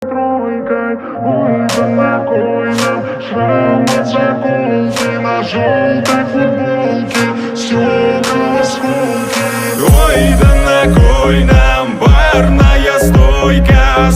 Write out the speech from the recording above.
Тройкой, ой, да на кой нам шрам от заколки на желтой футболке, стекла осколки. Ой, да на кой нам барная стойка,